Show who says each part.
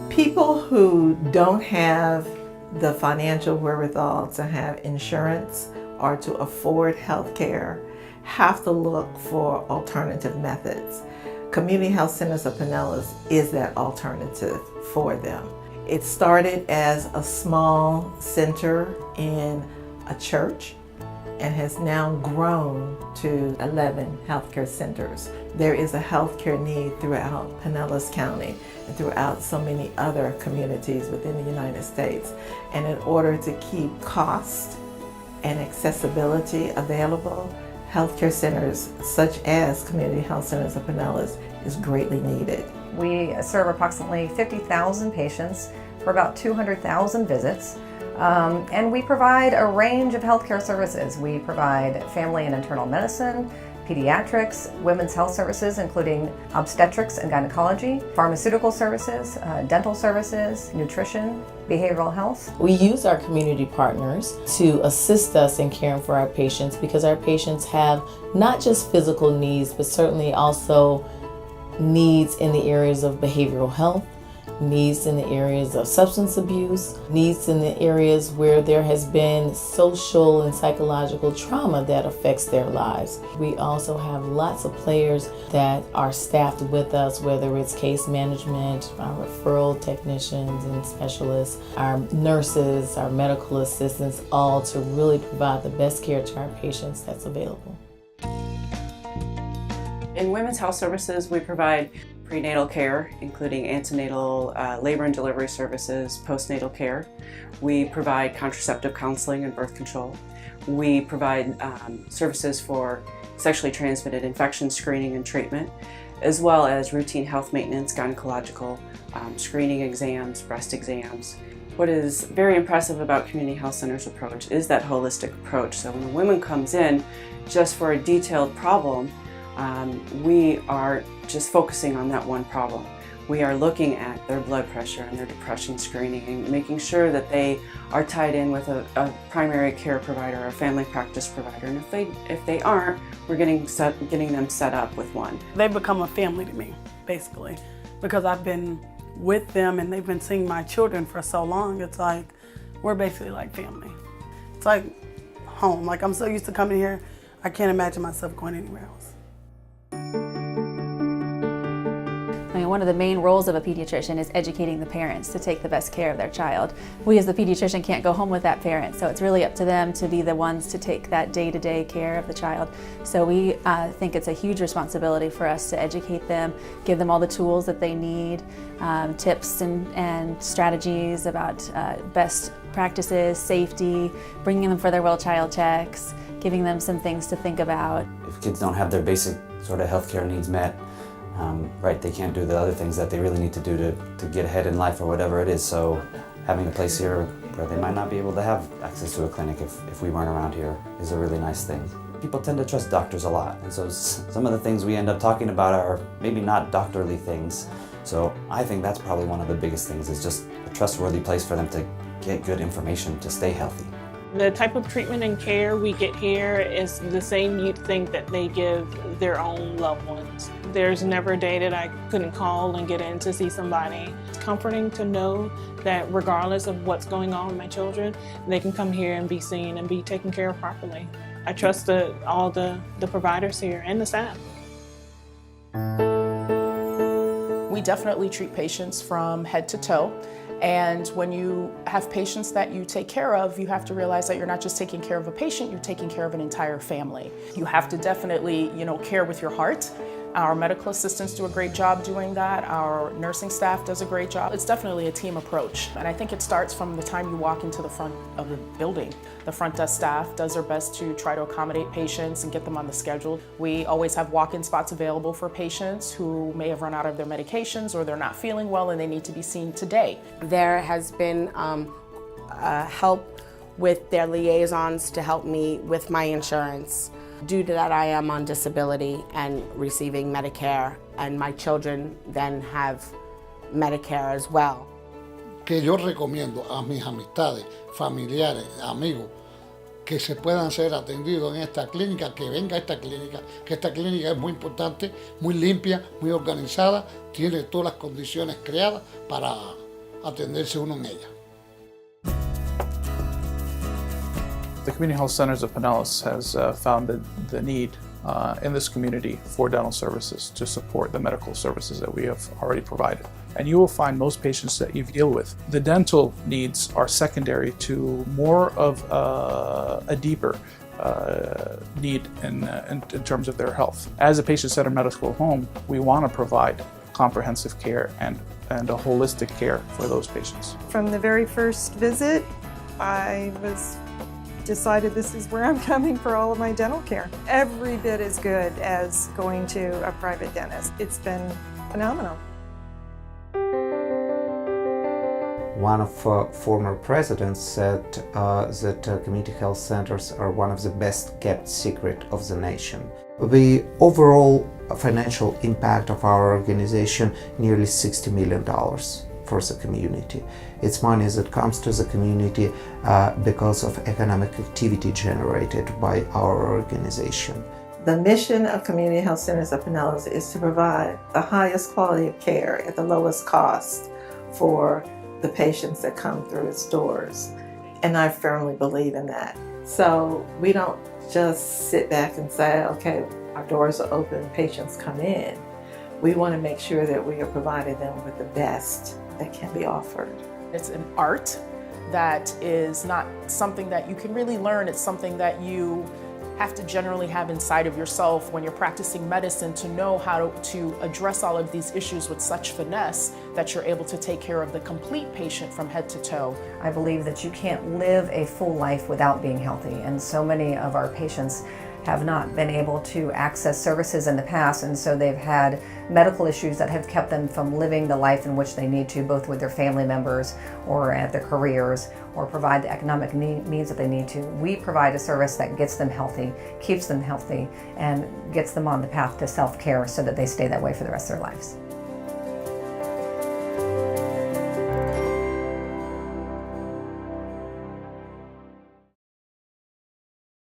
Speaker 1: People who don't have the financial wherewithal to have insurance or to afford health care have to look for alternative methods. Community Health Centers of Pinellas is that alternative for them. It started as a small center in a church and has now grown to 11 healthcare centers. There is a healthcare need throughout Pinellas County and throughout so many other communities within the United States. And in order to keep cost and accessibility available, healthcare centers such as Community Health Centers of Pinellas is greatly needed.
Speaker 2: We serve approximately 50,000 patients for about 200,000 visits. And we provide a range of healthcare services. We provide family and internal medicine, pediatrics, women's health services, including obstetrics and gynecology, pharmaceutical services, dental services, nutrition, behavioral health.
Speaker 3: We use our community partners to assist us in caring for our patients because our patients have not just physical needs, but certainly also needs in the areas of behavioral health, needs in the areas of substance abuse, needs in the areas where there has been social and psychological trauma that affects their lives. We also have lots of players that are staffed with us, whether it's case management, our referral technicians and specialists, our nurses, our medical assistants, all to really provide the best care to our patients that's available.
Speaker 4: In Women's Health Services, we provide prenatal care, including antenatal labor and delivery services, postnatal care. We provide contraceptive counseling and birth control. We provide services for sexually transmitted infection screening and treatment, as well as routine health maintenance, gynecological screening exams, breast exams. What is very impressive about Community Health Center's approach is that holistic approach. So when a woman comes in just for a detailed problem, we are just focusing on that one problem. We are looking at their blood pressure and their depression screening and making sure that they are tied in with a primary care provider or a family practice provider. And if they aren't, we're getting them set up with one.
Speaker 5: They've become a family to me, basically, because I've been with them and they've been seeing my children for so long. It's like, we're basically like family. It's like home. Like, I'm so used to coming here, I can't imagine myself going anywhere else.
Speaker 6: One of the main roles of a pediatrician is educating the parents to take the best care of their child. We as the pediatrician can't go home with that parent, so it's really up to them to be the ones to take that day-to-day care of the child. So we think it's a huge responsibility for us to educate them, give them all the tools that they need, tips and strategies about best practices, safety, bringing them for their well-child checks, giving them some things to think about.
Speaker 7: If kids don't have their basic sort of healthcare needs met, right, they can't do the other things that they really need to do to get ahead in life or whatever it is. So having a place here where they might not be able to have access to a clinic if we weren't around here is a really nice thing. People tend to trust doctors a lot, and so some of the things we end up talking about are maybe not doctorly things. So I think that's probably one of the biggest things, is just a trustworthy place for them to get good information to stay healthy.
Speaker 8: The type of treatment and care we get here is the same you'd think that they give their own loved ones. There's never a day that I couldn't call and get in to see somebody. It's comforting to know that regardless of what's going on with my children, they can come here and be seen and be taken care of properly. I trust all the providers here and the staff.
Speaker 9: We definitely treat patients from head to toe. And when you have patients that you take care of, you have to realize that you're not just taking care of a patient, you're taking care of an entire family. You have to definitely, care with your heart. Our medical assistants do a great job doing that. Our nursing staff does a great job. It's definitely a team approach. And I think it starts from the time you walk into the front of the building. The front desk staff does their best to try to accommodate patients and get them on the schedule. We always have walk-in spots available for patients who may have run out of their medications or they're not feeling well and they need to be seen today.
Speaker 10: There has been help with their liaisons to help me with my insurance. Due to that, I am on disability and receiving Medicare, and my children then have Medicare as well.
Speaker 11: Que yo recomiendo a mis amistades, familiares, amigos, que se puedan ser atendidos en esta clínica, que venga a esta clínica, que esta clínica es muy importante, muy limpia, muy organizada, tiene todas las condiciones creadas para atenderse uno en ella.
Speaker 12: The Community Health Centers of Pinellas has found the need in this community for dental services to support the medical services that we have already provided. And you will find most patients that you deal with, the dental needs are secondary to more of a deeper need in terms of their health. As a patient-centered medical home, we want to provide comprehensive care and a holistic care for those patients.
Speaker 13: From the very first visit, I decided this is where I'm coming for all of my dental care. Every bit as good as going to a private dentist. It's been phenomenal.
Speaker 14: One of former presidents said that community health centers are one of the best kept secret of the nation. The overall financial impact of our organization, nearly $60 million for the community. It's money that comes to the community because of economic activity generated by our organization.
Speaker 1: The mission of Community Health Centers of Pinellas is to provide the highest quality of care at the lowest cost for the patients that come through its doors. And I firmly believe in that. So we don't just sit back and say, okay, our doors are open, patients come in. We want to make sure that we are providing them with the best that can be offered.
Speaker 9: It's an art that is not something that you can really learn. It's something that you have to generally have inside of yourself when you're practicing medicine to know how to address all of these issues with such finesse that you're able to take care of the complete patient from head to toe.
Speaker 2: I believe that you can't live a full life without being healthy, and so many of our patients have not been able to access services in the past, and so they've had medical issues that have kept them from living the life in which they need to, both with their family members or at their careers, or provide the economic needs that they need to. We provide a service that gets them healthy, keeps them healthy, and gets them on the path to self-care so that they stay that way for the rest of their lives.